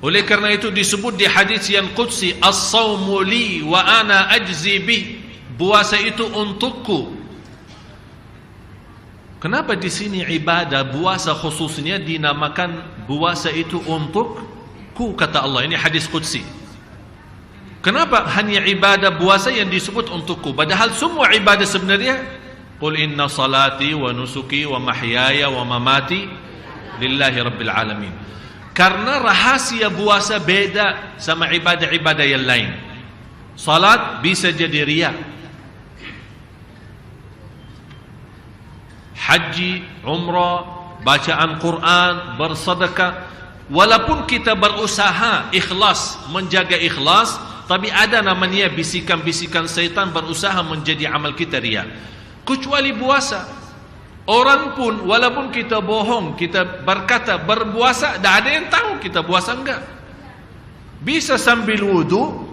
Oleh kerana itu disebut di hadis yang qudsi, as-sawmu li wa ana ajzi bih, puasa itu untukku. Kenapa di sini ibadah puasa khususnya dinamakan puasa itu untukku, kata Allah. Ini hadis qudsi. Kenapa hanya ibadah puasa yang disebut untukku, padahal semua ibadah sebenarnya qul inna salati wa nusuki wa mahyaya wa mamati lillahi rabbil alamin. Karena rahasia puasa beda sama ibadah-ibadah yang lain. Salat bisa jadi riya, haji, umrah, bacaan Quran, bersedekah, walaupun kita berusaha ikhlas, menjaga ikhlas, tapi ada namanya bisikan-bisikan syaitan berusaha menjadi amal kita riya. Kecuali puasa, orang pun walaupun kita bohong, kita berkata berpuasa, tak ada yang tahu kita puasa enggak. Bisa sambil wudu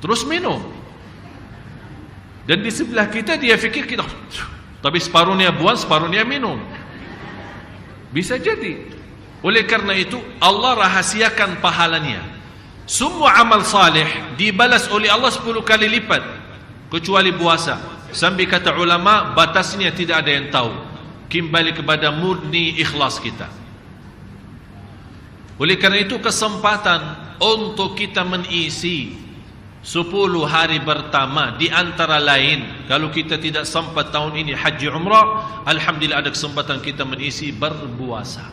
terus minum, dan di sebelah kita dia fikir kita, tapi separuhnya buang, separuhnya minum. Bisa jadi. Oleh karena itu Allah rahasiakan pahalanya. Semua amal saleh dibalas oleh Allah 10 kali lipat, kecuali puasa. Sampai kata ulama, batasnya tidak ada yang tahu. Kembali kepada murni ikhlas kita. Oleh kerana itu kesempatan untuk kita mengisi 10 hari pertama, di antara lain, kalau kita tidak sempat tahun ini haji umrah, alhamdulillah ada kesempatan kita mengisi berpuasa.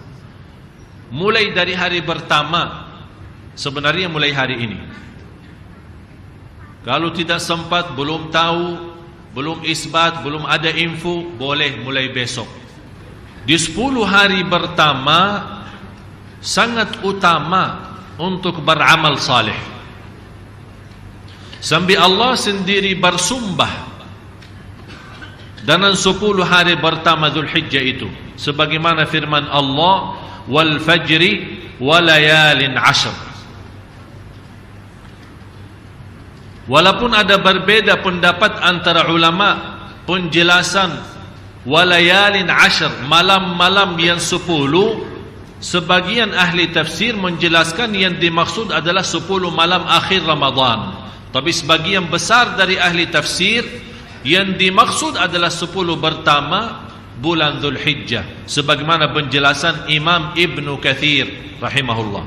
Mulai dari hari pertama, sebenarnya mulai hari ini. Kalau tidak sempat, belum tahu, belum isbat, belum ada info, boleh mulai besok. Di 10 hari pertama sangat utama untuk beramal saleh. Sampai Allah sendiri bersumpah dalam 10 hari pertama Dzulhijjah itu, sebagaimana firman Allah, wal fajri wa layalin 'ashr. Walaupun ada berbeda pendapat antara ulama, penjelasan walayalin 'ashr, malam-malam yang 10, sebagian ahli tafsir menjelaskan yang dimaksud adalah 10 malam akhir Ramadan. Tapi sebagian besar dari ahli tafsir yang dimaksud adalah 10 pertama bulan Dzulhijjah, sebagaimana penjelasan Imam Ibnu Katsir rahimahullah.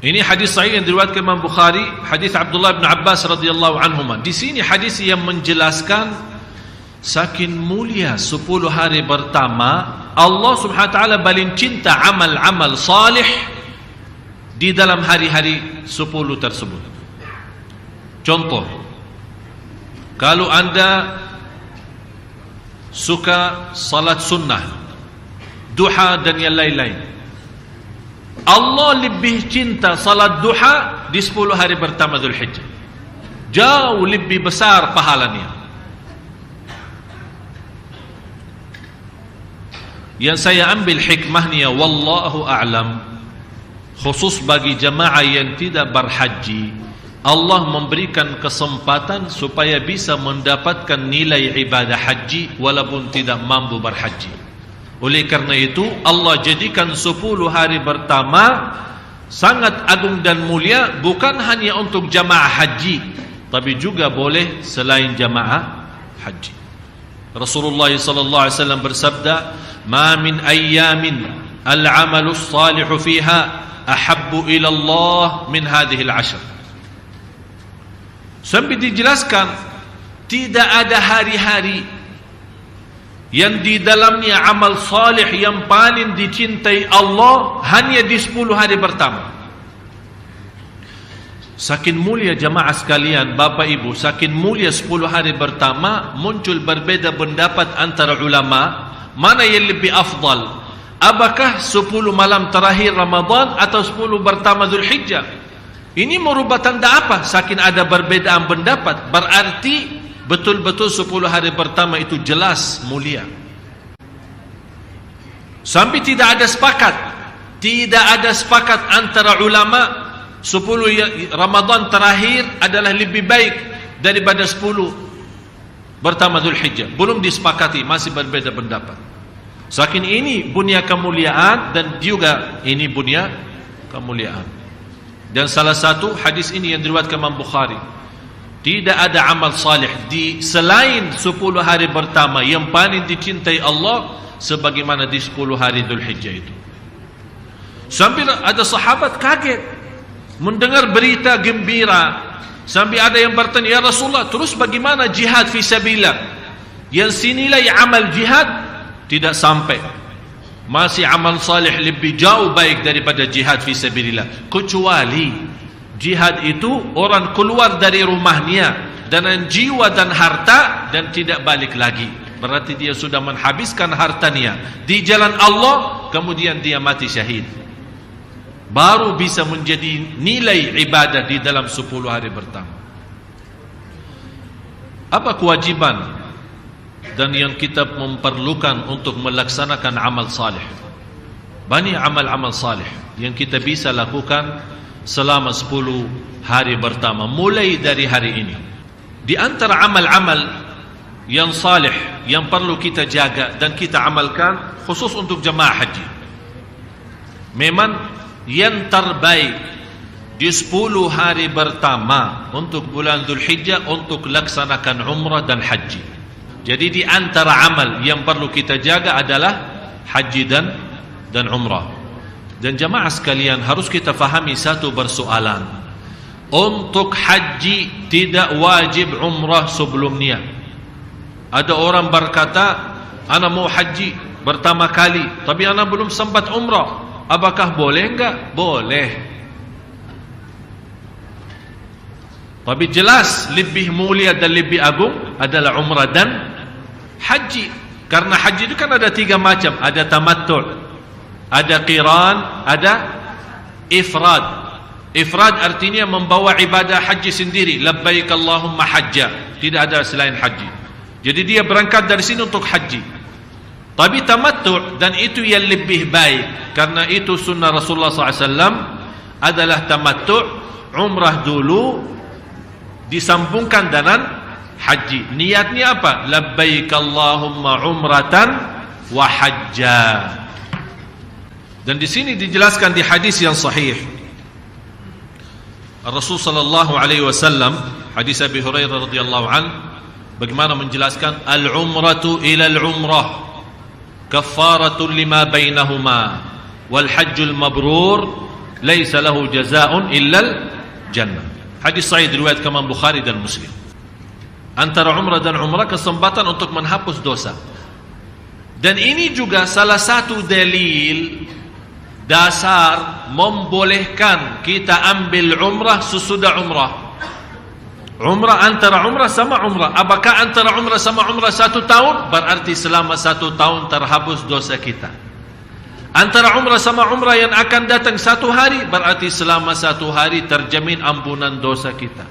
Ini hadis sahih yang diriwayatkan Imam Bukhari, hadis Abdullah bin Abbas radhiyallahu anhuma. Di sini hadis yang menjelaskan saking mulia 10 hari pertama, Allah Subhanahu wa taala paling cinta amal-amal salih di dalam hari-hari 10 tersebut. Contoh, kalau anda suka salat sunnah, duha dan yang lain-lain, Allah lebih cinta salat duha di 10 hari pertama Dzulhijjah. Jauh lebih besar pahalanya. Yang saya ambil hikmahnya, wallahu a'lam, khusus bagi jamaah yang tidak berhaji, Allah memberikan kesempatan supaya bisa mendapatkan nilai ibadah haji walaupun tidak mampu berhaji. Oleh karena itu Allah jadikan 10 hari pertama sangat agung dan mulia, bukan hanya untuk jamaah haji, tapi juga boleh selain jamaah haji. Rasulullah sallallahu alaihi wasallam bersabda, "Ma min ayyamin al-'amalu as-salihu fiha ahabbu ila Allah min hadhihi al-'ashr." Sampai dijelaskan tidak ada hari-hari yang di dalamnya amal salih yang paling dicintai Allah hanya di 10 hari pertama. Saking mulia jamaah sekalian, Bapak Ibu, saking mulia 10 hari pertama, muncul berbeda pendapat antara ulama, mana yang lebih afdal? Apakah 10 malam terakhir Ramadan atau 10 pertama Dzulhijjah? Ini merubah tanda apa? Saking ada perbedaan pendapat, berarti betul-betul 10 hari pertama itu jelas mulia. Sampai tidak ada sepakat antara ulama 10 Ramadan terakhir adalah lebih baik daripada 10 pertama Dzulhijjah. Belum disepakati, masih berbeda pendapat. Saking ini bunya kemuliaan dan juga ini bunya kemuliaan. Dan salah satu hadis ini yang diriwayatkan Imam Bukhari, tidak ada amal salih di selain 10 hari pertama yang paling dicintai Allah sebagaimana di 10 hari Dzulhijjah itu. Sampai ada sahabat kaget mendengar berita gembira. Sampai ada yang bertanya, ya Rasulullah, terus bagaimana jihad fi sabilillah? Yang sinilai amal jihad tidak sampai. Masih amal salih lebih jauh baik daripada jihad fi sabilillah. Kecuali jihad itu orang keluar dari rumahnya dengan jiwa dan harta dan tidak balik lagi. Berarti dia sudah menghabiskan hartanya di jalan Allah, kemudian dia mati syahid. Baru bisa menjadi nilai ibadah di dalam 10 hari pertama. Apa kewajiban dan yang kita memerlukan untuk melaksanakan amal salih? Banyak amal-amal salih yang kita bisa lakukan selama 10 hari pertama, mulai dari hari ini. Di antara amal-amal yang salih yang perlu kita jaga dan kita amalkan khusus untuk jemaah haji, memang yang terbaik di 10 hari pertama untuk bulan Dzulhijjah untuk laksanakan umrah dan haji. Jadi di antara amal yang perlu kita jaga adalah haji dan umrah. Dan jamaah sekalian, harus kita fahami satu persoalan. Untuk haji tidak wajib umrah sebelumnya. Ada orang berkata, ana mau haji pertama kali, tapi ana belum sempat umrah. Apakah boleh enggak? Boleh. Tapi jelas lebih mulia dan lebih agung adalah umrah dan haji. Karena haji itu kan ada 3 macam. Ada tamattu', ada qiran, ada ifrad. Ifrad artinya membawa ibadah haji sendiri. Labbaik Allahumma hajja. Tidak ada selain haji. Jadi dia berangkat dari sini untuk haji. Tapi tamattu' dan itu yang lebih baik, karena itu sunnah Rasulullah SAW adalah tamattu', umrah dulu disambungkan dengan haji. Niatnya apa? Labbaik Allahumma umratan wa hajja. Dan di sini dijelaskan di hadis yang sahih, Rasul sallallahu alaihi wasallam, hadis Abi Hurairah radhiyallahu an, bagaimana menjelaskan al-umratu ila al-umrah kaffaratun lima bainahuma wal hajjul mabrur laisa lahu jazaa'un illal jannah. Hadis sahih riwayat Imam Bukhari dan Muslim. Antara umrah dan umrah kesempatan untuk menghapus dosa. Dan ini juga salah satu dalil dasar membolehkan kita ambil umrah sesudah umrah. Umrah antara umrah sama umrah. Apakah antara umrah sama umrah 1 tahun? Berarti selama 1 tahun terhapus dosa kita. Antara umrah sama umrah yang akan datang 1 hari, berarti selama 1 hari terjamin ampunan dosa kita.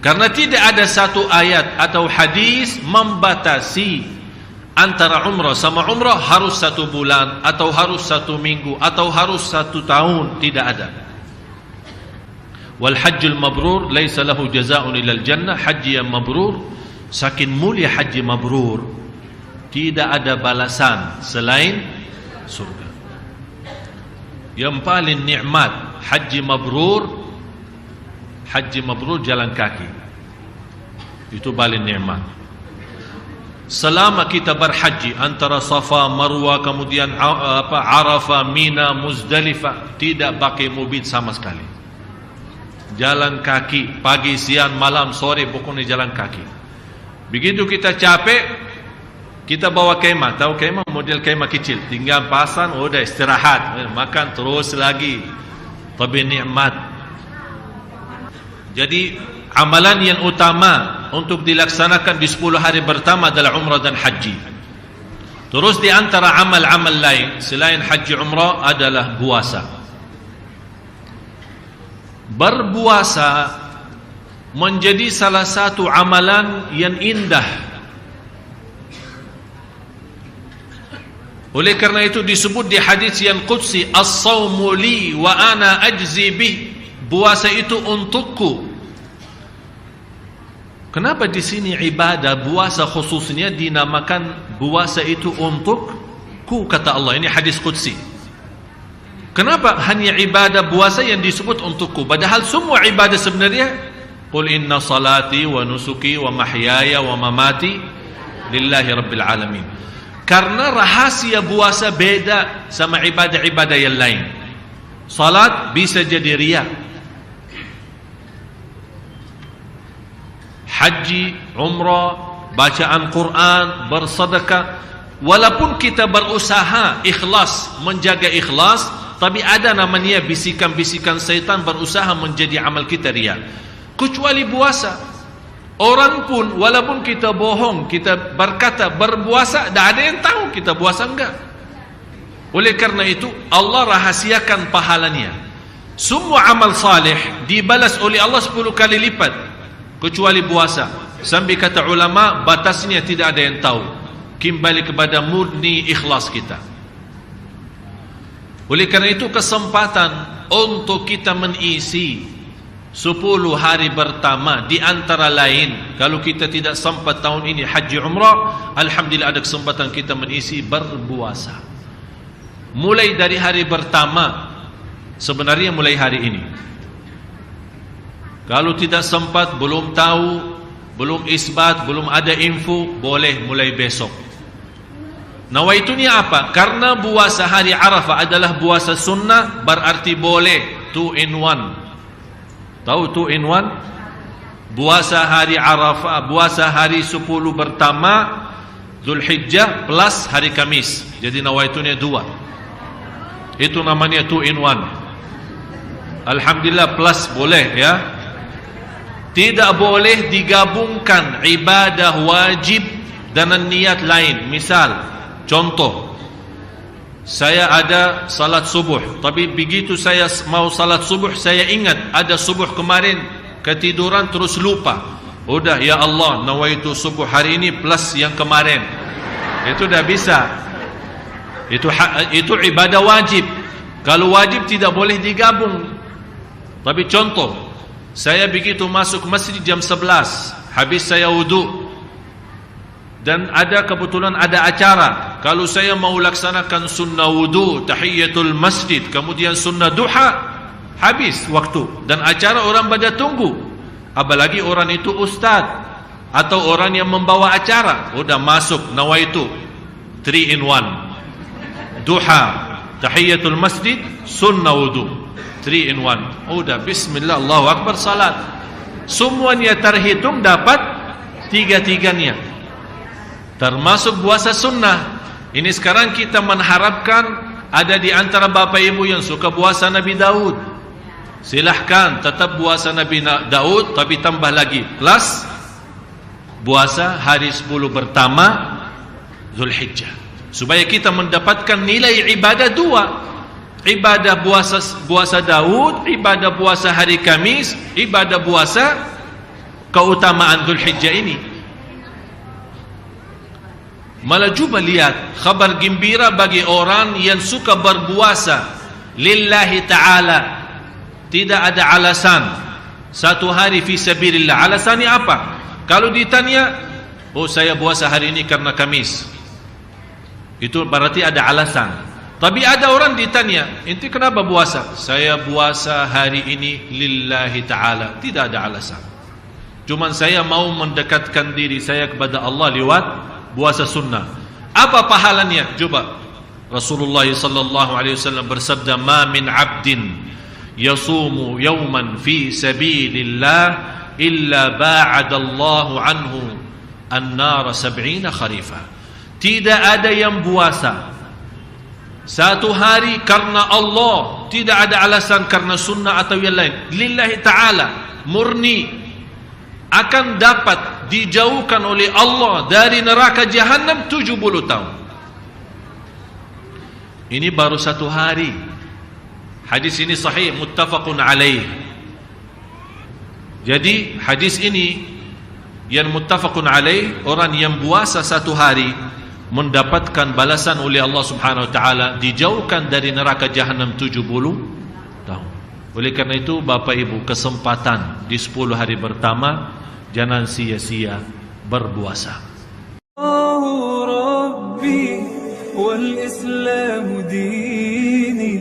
Karena tidak ada satu ayat atau hadis membatasi antara umrah sama umrah harus 1 bulan, atau harus 1 minggu, atau harus 1 tahun. Tidak ada. Wal hajjul mabrur laisa lahu jazaa'un ilal jannah. Haji yang mabrur, saking mulia haji mabrur, tidak ada balasan selain surga. Yang paling nikmat haji mabrur, jalan kaki. Itu paling nikmat. Selama kita berhaji antara Safa, Marwah, kemudian Arafah, Mina, Muzdalifah, tidak pakai mobil sama sekali. Jalan kaki, pagi, siang, malam, sore, pokoknya jalan kaki. Begitu kita capek, kita bawa kemah. Tahu kemah? Model kemah kecil. Tinggal pasang, udah istirahat, makan terus lagi. Tapi nikmat. Jadi amalan yang utama untuk dilaksanakan di 10 hari pertama adalah umrah dan haji. Terus di antara amal-amal lain selain haji umrah adalah puasa. Berpuasa menjadi salah satu amalan yang indah. Oleh karena itu disebut di hadis yang qudsi, as-sawmu li wa ana ajzi bih. Puasa itu untukku Kenapa di sini ibadah puasa khususnya dinamakan puasa itu untukku, kata Allah. Ini hadis qudsi. Kenapa hanya ibadah puasa yang disebut untukku, padahal semua ibadah sebenarnya qul inna salati wa nusuki wa mahyaya wa mamati lillahi rabbil alamin. Karena rahasia puasa beda sama ibadah-ibadah yang lain. Salat bisa jadi riya, haji, umrah, bacaan Quran, bersedekah, walaupun kita berusaha ikhlas, menjaga ikhlas, tapi ada namanya bisikan-bisikan syaitan berusaha menjadi amal kita riya. Kecuali puasa, orang pun walaupun kita bohong, kita berkata berpuasa, tidak ada yang tahu kita puasa enggak. Oleh karena itu Allah rahasiakan pahalanya. Semua amal saleh dibalas oleh Allah 10 kali lipat, kecuali puasa. Sampai kata ulama, batasnya tidak ada yang tahu. Kembali kepada murni ikhlas kita. Oleh karena itu kesempatan untuk kita mengisi 10 hari pertama, di antara lain, kalau kita tidak sempat tahun ini haji umrah, alhamdulillah ada kesempatan kita mengisi berpuasa. Mulai dari hari pertama, sebenarnya mulai hari ini. Kalau tidak sempat, belum tahu, belum isbat, belum ada info, boleh mulai besok. Nawaitunya apa? Karena puasa hari Arafah adalah puasa sunnah, berarti boleh 2 in 1. Tahu 2 in 1? Puasa hari Arafah, puasa hari 10 pertama Zulhijjah plus hari Kamis. Jadi nawaitunya 2. Itu namanya 2 in 1. Alhamdulillah plus boleh ya. Tidak boleh digabungkan ibadah wajib dengan niat lain. Misal, contoh, saya ada salat subuh, tapi begitu saya mau salat subuh, saya ingat ada subuh kemarin, ketiduran terus lupa. Udah, ya Allah, nawaitu subuh hari ini plus yang kemarin. Itu dah bisa. Itu ibadah wajib. Kalau wajib tidak boleh digabung. Tapi contoh, saya begitu masuk masjid jam 11, habis saya wudu, dan ada kebetulan ada acara. Kalau saya mau laksanakan sunnah wudu, tahiyatul masjid, kemudian sunnah duha, habis waktu, dan acara orang pada tunggu. Apalagi orang itu ustaz atau orang yang membawa acara, udah masuk nawaitu 3 in 1, duha, tahiyatul masjid, sunnah wudu, 3 in 1. Udah, bismillah, Allahu akbar, salat. Semuanya terhitung dapat 3-3-nya. Termasuk puasa sunnah. Ini sekarang kita mengharapkan ada di antara bapak ibu yang suka puasa Nabi Daud. Silahkan tetap puasa Nabi Daud, tapi tambah lagi plus puasa hari 10 pertama Zulhijjah, supaya kita mendapatkan nilai ibadah 2. Ibadah puasa Daud, ibadah puasa hari Kamis, ibadah puasa keutamaan Zulhijjah ini. Malah coba lihat kabar gembira bagi orang yang suka berpuasa lillahi ta'ala. Tidak ada alasan. Satu hari fi sabilillah. Alasannya apa? Kalau ditanya, oh saya puasa hari ini karena Kamis, itu berarti ada alasan. Tapi ada orang ditanya, ente kenapa puasa? Saya puasa hari ini lillahi ta'ala. Tidak ada alasan. Cuman saya mau mendekatkan diri saya kepada Allah lewat puasa sunnah. Apa pahalanya? Coba. Rasulullah sallallahu alaihi wasallam bersabda, "Ma min 'abdin yasumu yawman fi sabilillah illa ba'ada Allahu anhu an-nar 70 kharifa." Tidak ada yang puasa satu hari karena Allah, tidak ada alasan karena sunnah atau yang lain, lillahi ta'ala, murni, akan dapat dijauhkan oleh Allah dari neraka jahanam 70 tahun. Ini baru satu hari. Hadis ini sahih, muttafaqun alaih. Jadi hadis ini yang muttafaqun alaih, orang yang puasa satu hari mendapatkan balasan oleh Allah Subhanahu wa taala, dijauhkan dari neraka jahanam 70 tahun. Oleh karena itu Bapak Ibu, kesempatan di 10 hari pertama jangan sia-sia berpuasa. ربي والإسلام ديني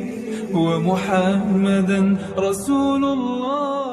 ومحمدا رسول الله